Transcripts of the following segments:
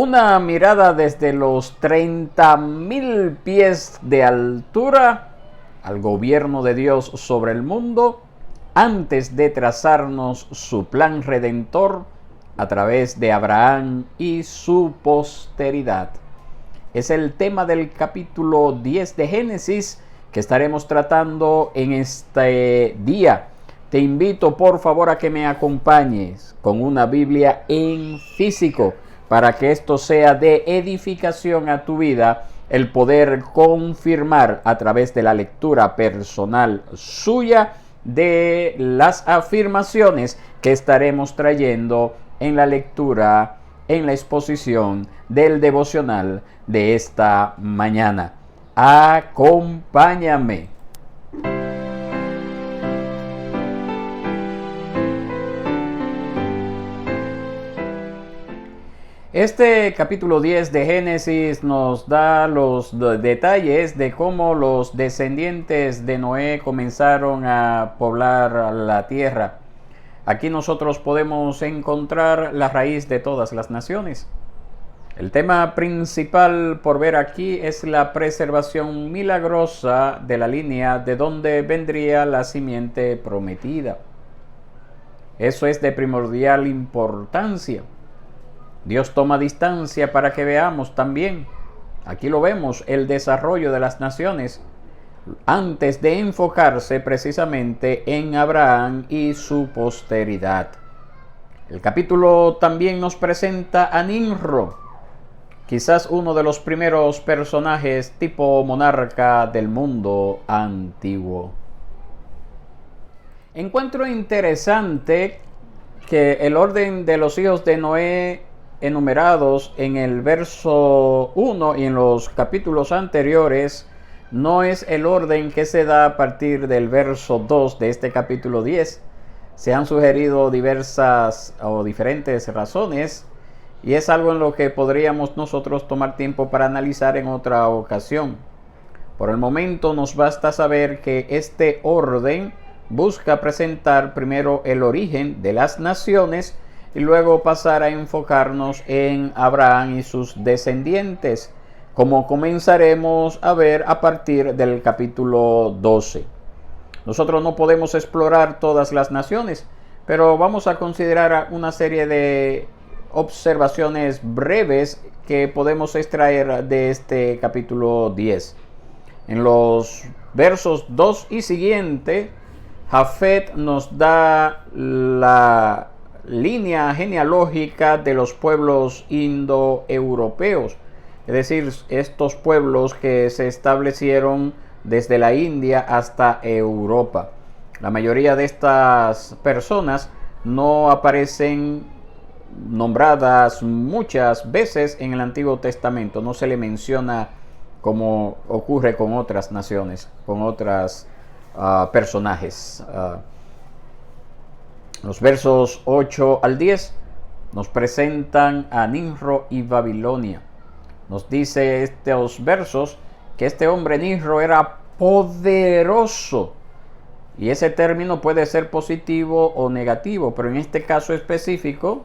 Una mirada desde los 30.000 pies de altura al gobierno de Dios sobre el mundo antes de trazarnos su plan redentor a través de Abraham y su posteridad. Es el tema del capítulo 10 de Génesis que estaremos tratando en este día. Te invito por favor a que me acompañes con una Biblia en físico para que esto sea de edificación a tu vida, el poder confirmar a través de la lectura personal suya de las afirmaciones que estaremos trayendo en la lectura, en la exposición del devocional de esta mañana. Acompáñame. Este capítulo 10 de Génesis nos da los detalles de cómo los descendientes de Noé comenzaron a poblar la tierra. Aquí nosotros podemos encontrar la raíz de todas las naciones. El tema principal por ver aquí es la preservación milagrosa de la línea de donde vendría la simiente prometida. Eso es de primordial importancia. Dios toma distancia para que veamos también, aquí lo vemos, el desarrollo de las naciones antes de enfocarse precisamente en Abraham y su posteridad. El capítulo también nos presenta a Nimrod, quizás uno de los primeros personajes tipo monarca del mundo antiguo. Encuentro interesante que el orden de los hijos de Noé enumerados en el verso 1 y en los capítulos anteriores no es el orden que se da a partir del verso 2 de este capítulo 10. Se han sugerido diversas o diferentes razones y es algo en lo que podríamos nosotros tomar tiempo para analizar en otra ocasión. Por el momento nos basta saber que este orden busca presentar primero el origen de las naciones y luego pasar a enfocarnos en Abraham y sus descendientes, como comenzaremos a ver a partir del capítulo 12. Nosotros no podemos explorar todas las naciones, pero vamos a considerar una serie de observaciones breves que podemos extraer de este capítulo 10. En los versos 2 y siguiente, Jafet nos da la línea genealógica de los pueblos indoeuropeos, es decir, estos pueblos que se establecieron desde la India hasta Europa. La mayoría de estas personas no aparecen nombradas muchas veces en el Antiguo Testamento, no se le menciona como ocurre con otras naciones, con otros personajes. Los versos 8 al 10 nos presentan a Nimrod y Babilonia. Nos dice estos versos que este hombre Nimrod era poderoso. Y ese término puede ser positivo o negativo, pero en este caso específico,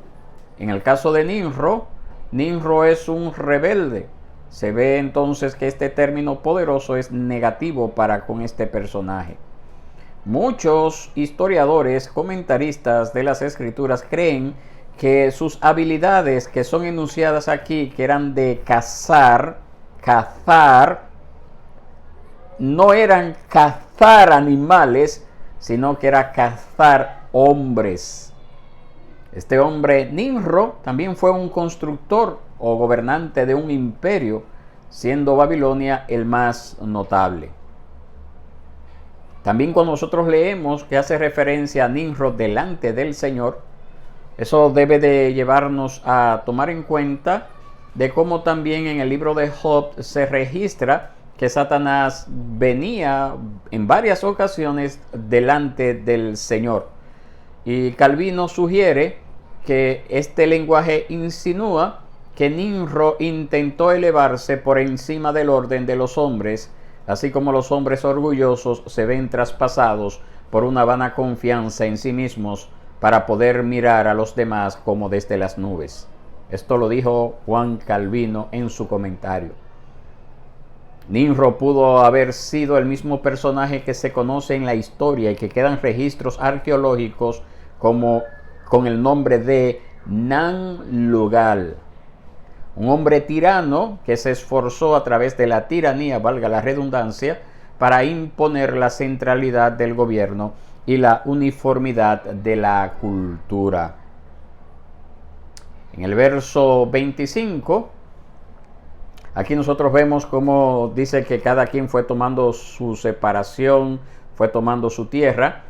en el caso de Nimrod, Nimrod es un rebelde. Se ve entonces que este término poderoso es negativo para con este personaje. Muchos historiadores, comentaristas de las escrituras creen que sus habilidades que son enunciadas aquí, que eran de cazar, no eran cazar animales, sino que era cazar hombres. Este hombre Nimrod también fue un constructor o gobernante de un imperio, siendo Babilonia el más notable. También cuando nosotros leemos que hace referencia a Nimrod delante del Señor, eso debe de llevarnos a tomar en cuenta de cómo también en el libro de Job se registra que Satanás venía en varias ocasiones delante del Señor. Y Calvino sugiere que este lenguaje insinúa que Nimrod intentó elevarse por encima del orden de los hombres, así como los hombres orgullosos se ven traspasados por una vana confianza en sí mismos para poder mirar a los demás como desde las nubes. Esto lo dijo Juan Calvino en su comentario. Nimrod pudo haber sido el mismo personaje que se conoce en la historia y que quedan registros arqueológicos como con el nombre de Nan-Lugal, un hombre tirano que se esforzó a través de la tiranía, valga la redundancia, para imponer la centralidad del gobierno y la uniformidad de la cultura. En el verso 25, aquí nosotros vemos cómo dice que cada quien fue tomando su separación, fue tomando su tierra,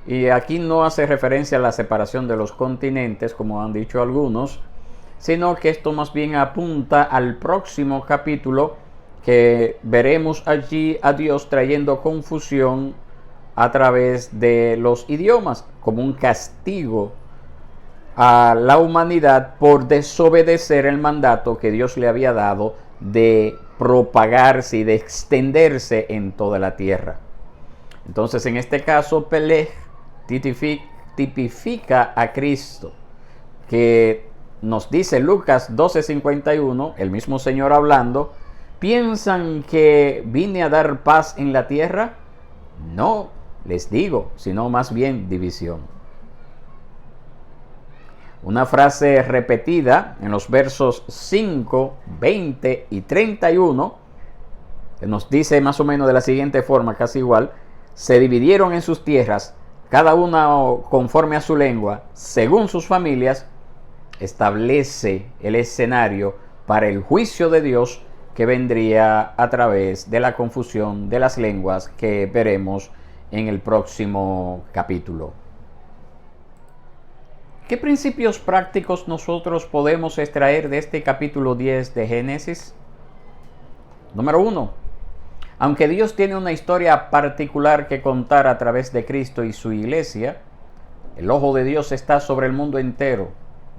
y aquí no hace referencia a la separación de los continentes, como han dicho algunos, sino que esto más bien apunta al próximo capítulo, que veremos allí a Dios trayendo confusión a través de los idiomas, como un castigo a la humanidad por desobedecer el mandato que Dios le había dado de propagarse y de extenderse en toda la tierra. Entonces, en este caso, Peleg tipifica a Cristo, que nos dice Lucas 12:51, el mismo Señor hablando: ¿piensan que vine a dar paz en la tierra? No, les digo, sino más bien división. Una frase repetida en los versos 5, 20 y 31, que nos dice más o menos de la siguiente forma, casi igual: se dividieron en sus tierras, cada una conforme a su lengua, según sus familias. Establece el escenario para el juicio de Dios que vendría a través de la confusión de las lenguas que veremos en el próximo capítulo. ¿Qué principios prácticos nosotros podemos extraer de este capítulo 10 de Génesis? Número 1. Aunque Dios tiene una historia particular que contar a través de Cristo y su iglesia, el ojo de Dios está sobre el mundo entero.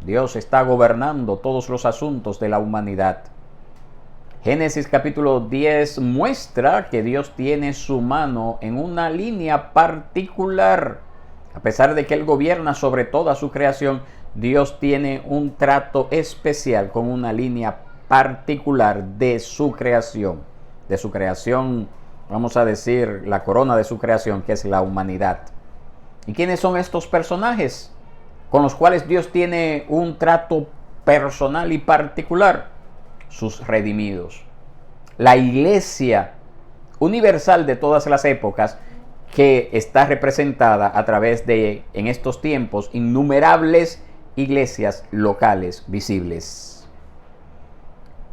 Dios está gobernando todos los asuntos de la humanidad. Génesis capítulo 10 muestra que Dios tiene su mano en una línea particular. A pesar de que Él gobierna sobre toda su creación, Dios tiene un trato especial con una línea particular de su creación. De su creación, vamos a decir, la corona de su creación, que es la humanidad. ¿Y quiénes son estos personajes con los cuales Dios tiene un trato personal y particular? Sus redimidos. La iglesia universal de todas las épocas, que está representada a través de, en estos tiempos, innumerables iglesias locales visibles.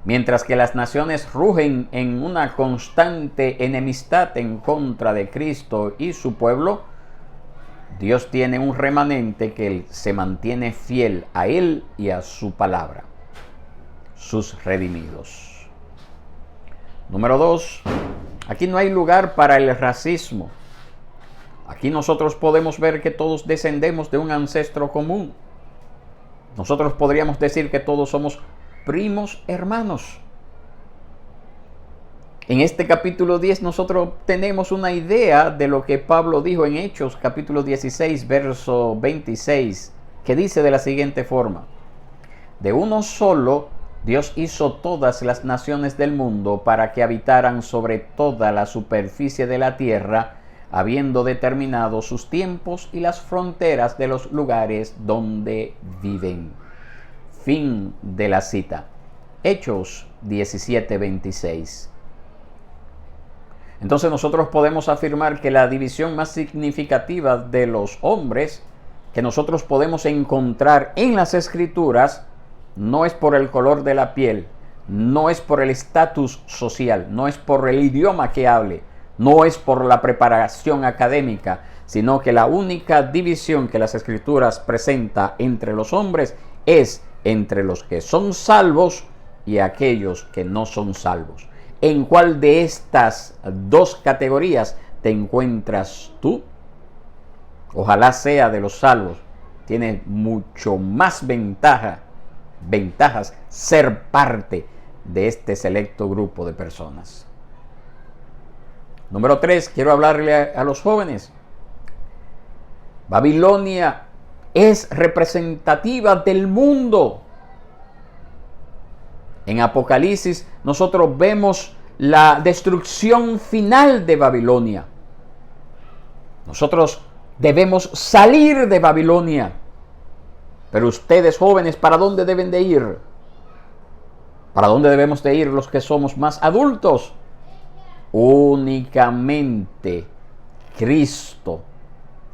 Mientras que las naciones rugen en una constante enemistad en contra de Cristo y su pueblo, Dios tiene un remanente que se mantiene fiel a Él y a su palabra, sus redimidos. Número 2. Aquí no hay lugar para el racismo. Aquí nosotros podemos ver que todos descendemos de un ancestro común. Nosotros podríamos decir que todos somos primos hermanos. En este capítulo 10 nosotros tenemos una idea de lo que Pablo dijo en Hechos capítulo 16, verso 26, que dice de la siguiente forma: de uno solo Dios hizo todas las naciones del mundo para que habitaran sobre toda la superficie de la tierra, habiendo determinado sus tiempos y las fronteras de los lugares donde viven. Fin de la cita. Hechos 17:26. Entonces nosotros podemos afirmar que la división más significativa de los hombres que nosotros podemos encontrar en las Escrituras no es por el color de la piel, no es por el estatus social, no es por el idioma que hable, no es por la preparación académica, sino que la única división que las Escrituras presenta entre los hombres es entre los que son salvos y aquellos que no son salvos. ¿En cuál de estas dos categorías te encuentras tú? Ojalá sea de los salvos. Tiene mucho más ventajas ser parte de este selecto grupo de personas. Número 3, quiero hablarle a los jóvenes. Babilonia es representativa del mundo. En Apocalipsis nosotros vemos la destrucción final de Babilonia. Nosotros debemos salir de Babilonia. Pero ustedes, jóvenes, ¿para dónde deben de ir? ¿Para dónde debemos de ir los que somos más adultos? Únicamente Cristo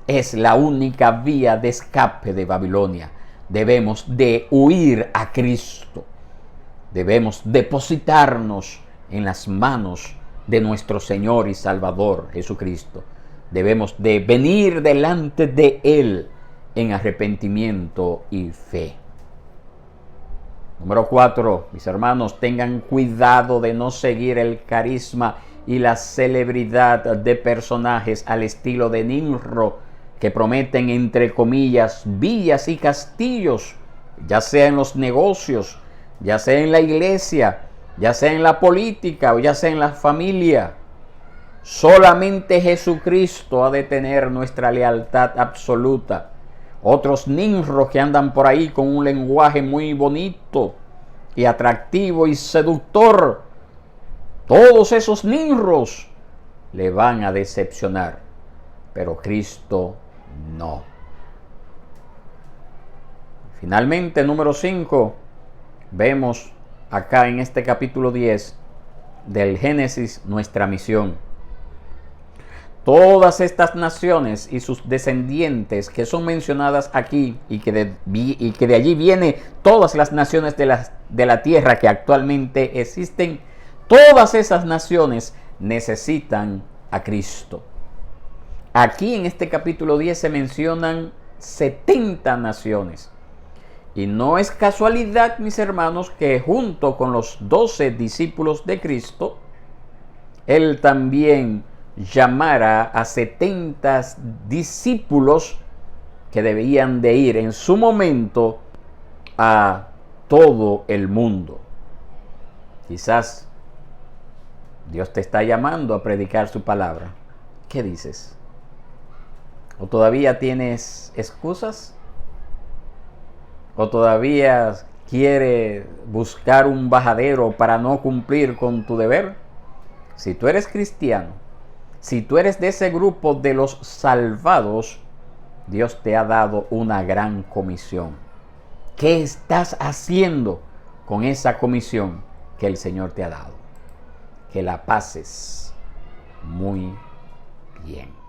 es la única vía de escape de Babilonia. Debemos de huir a Cristo. Debemos depositarnos en las manos de nuestro Señor y Salvador Jesucristo. Debemos de venir delante de Él en arrepentimiento y fe. Número 4, mis hermanos, tengan cuidado de no seguir el carisma y la celebridad de personajes al estilo de Nimrod, que prometen, entre comillas, villas y castillos, ya sea en los negocios, ya sea en la iglesia, ya sea en la política o ya sea en la familia. Solamente Jesucristo ha de tener nuestra lealtad absoluta. Otros Nimrod que andan por ahí con un lenguaje muy bonito y atractivo y seductor, todos esos Nimrods le van a decepcionar, pero Cristo no. Finalmente, número 5, vemos acá en este capítulo 10 del Génesis nuestra misión. Todas estas naciones y sus descendientes que son mencionadas aquí y que de allí vienen todas las naciones de la tierra que actualmente existen, todas esas naciones necesitan a Cristo. Aquí en este capítulo 10 se mencionan 70 naciones. Y no es casualidad, mis hermanos, que junto con los 12 discípulos de Cristo, Él también llamara a 70 discípulos que debían de ir en su momento a todo el mundo. Quizás Dios te está llamando a predicar su palabra. ¿Qué dices? ¿O todavía tienes excusas? ¿O todavía quieres buscar un bajadero para no cumplir con tu deber? Si tú eres cristiano, si tú eres de ese grupo de los salvados, Dios te ha dado una gran comisión. ¿Qué estás haciendo con esa comisión que el Señor te ha dado? Que la pases muy bien.